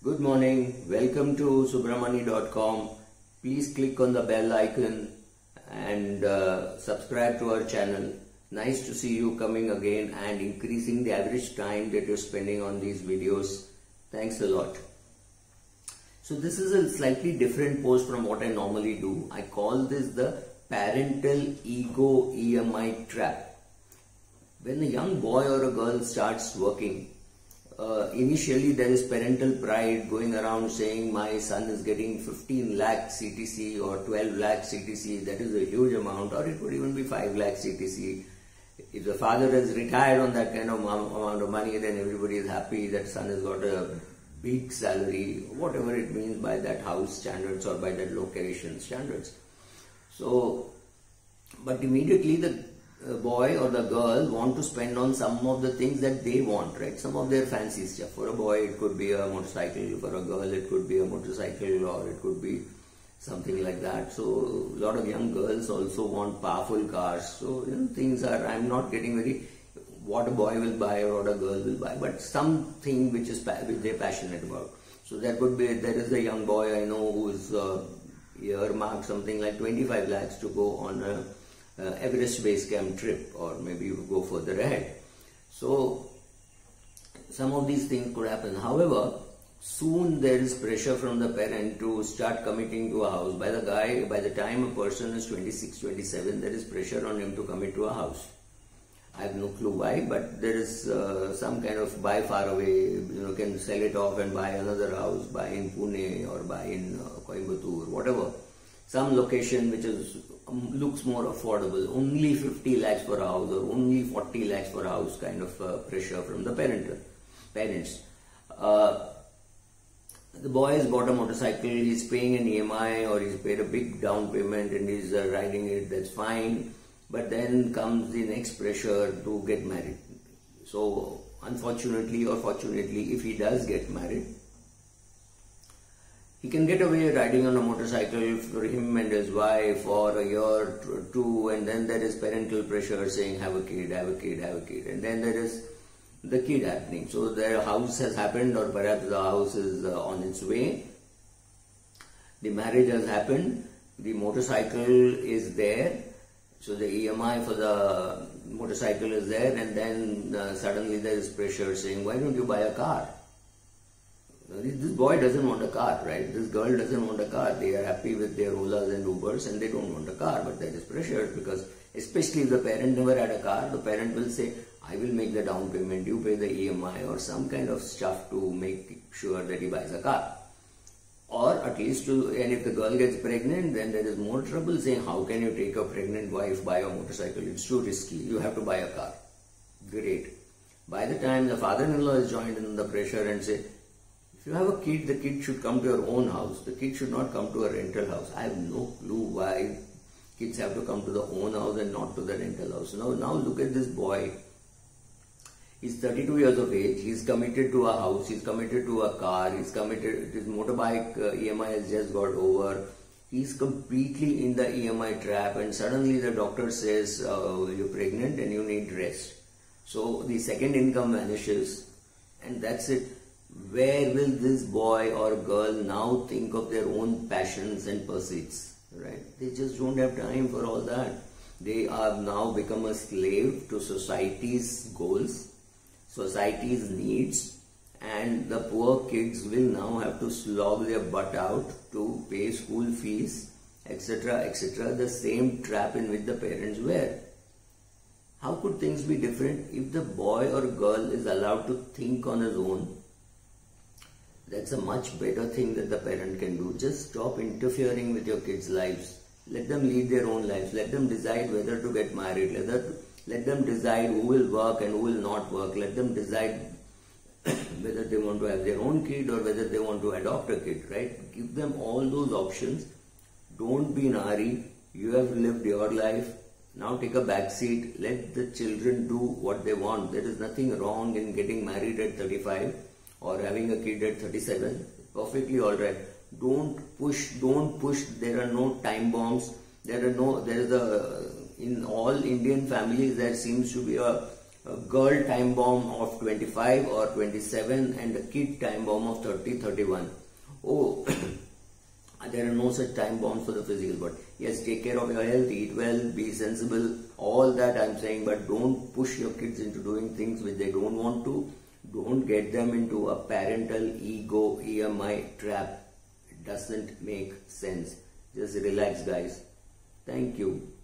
Good morning, welcome to subramani.com. Please click on the bell icon and subscribe to our channel. Nice to see you coming again and increasing the average time that you're spending on these videos. Thanks a lot. So this is a slightly different post from what I normally do. I call this the parental ego EMI trap. When a young boy or a girl starts working, initially there is parental pride going around saying my son is getting 15 lakh CTC or 12 lakh CTC. That is a huge amount, or it could even be 5 lakh CTC. If the father is retired on that kind of amount of money, then everybody is happy that son has got a big salary, whatever it means by that house standards or by that location standards. So, but immediately the boy or the girl want to spend on some of the things that they want, right? Some of their fancy stuff. For a boy it could be a motorcycle, for a girl it could be a motorcycle, or it could be something like that. So a lot of young girls also want powerful cars. So things are, I'm not getting very what a boy will buy or what a girl will buy, but something which they're passionate about. So there is a young boy I know who's earmarked something like 25 lakhs to go on a Everest base camp trip, or maybe you go further ahead. So some of these things could happen. However, soon there is pressure from the parent to start committing to a house. By the time a person is 26, 27, there is pressure on him to commit to a house. I have no clue why, but there is some kind of buy far away, can sell it off and buy another house, buy in Pune or buy in Coimbatore, whatever. Some location which looks more affordable, only 50 lakhs for a house or only 40 lakhs for a house, kind of pressure from the parents. The boy has bought a motorcycle, he's paying an EMI or he's paid a big down payment and he's riding it, that's fine. But then comes the next pressure to get married. So unfortunately or fortunately, if he does get married, he can get away riding on a motorcycle for him and his wife for a year or two, and then there is parental pressure saying have a kid, have a kid, have a kid, and then there is the kid happening. So their house has happened, or perhaps the house is on its way. The marriage has happened, the motorcycle is there, so the EMI for the motorcycle is there, and then suddenly there is pressure saying why don't you buy a car? This boy doesn't want a car, right? This girl doesn't want a car. They are happy with their Olas and Ubers and they don't want a car, but there is pressure because especially if the parent never had a car, the parent will say, I will make the down payment, you pay the EMI or some kind of stuff to make sure that he buys a car. Or at least and if the girl gets pregnant, then there is more trouble saying, how can you take a pregnant wife, buy a motorcycle? It's too risky. You have to buy a car. Great. By the time the father-in-law is joined in the pressure and say, if you have a kid, the kid should come to your own house. The kid should not come to a rental house. I have no clue why kids have to come to the own house and not to the rental house. Now look at this boy. He's 32 years of age. He's committed to a house. He's committed to a car. He's committed. His motorbike EMI has just got over. He's completely in the EMI trap, and suddenly the doctor says you're pregnant and you need rest. So the second income vanishes, and that's it. Where will this boy or girl now think of their own passions and pursuits, right? They just don't have time for all that. They are now become a slave to society's goals, society's needs, and the poor kids will now have to slog their butt out to pay school fees, etc., etc., the same trap in which the parents were. How could things be different if the boy or girl is allowed to think on his own? That's a much better thing that the parent can do. Just stop interfering with your kids' lives. Let them lead their own lives. Let them decide whether to get married. Let them decide who will work and who will not work. Let them decide whether they want to have their own kid or whether they want to adopt a kid, right? Give them all those options. Don't be in a hurry. You have lived your life. Now take a back seat. Let the children do what they want. There is nothing wrong in getting married at 35. Or having a kid at 37, perfectly alright. Don't push. There are no time bombs. In all Indian families there seems to be a a girl time bomb of 25 or 27 and a kid time bomb of 30, 31. Oh, there are no such time bombs for the physical body. Yes, take care of your health, eat well, be sensible, all that I'm saying, but don't push your kids into doing things which they don't want to. Don't get them into a parental ego EMI trap. It doesn't make sense. Just relax, guys. Thank you.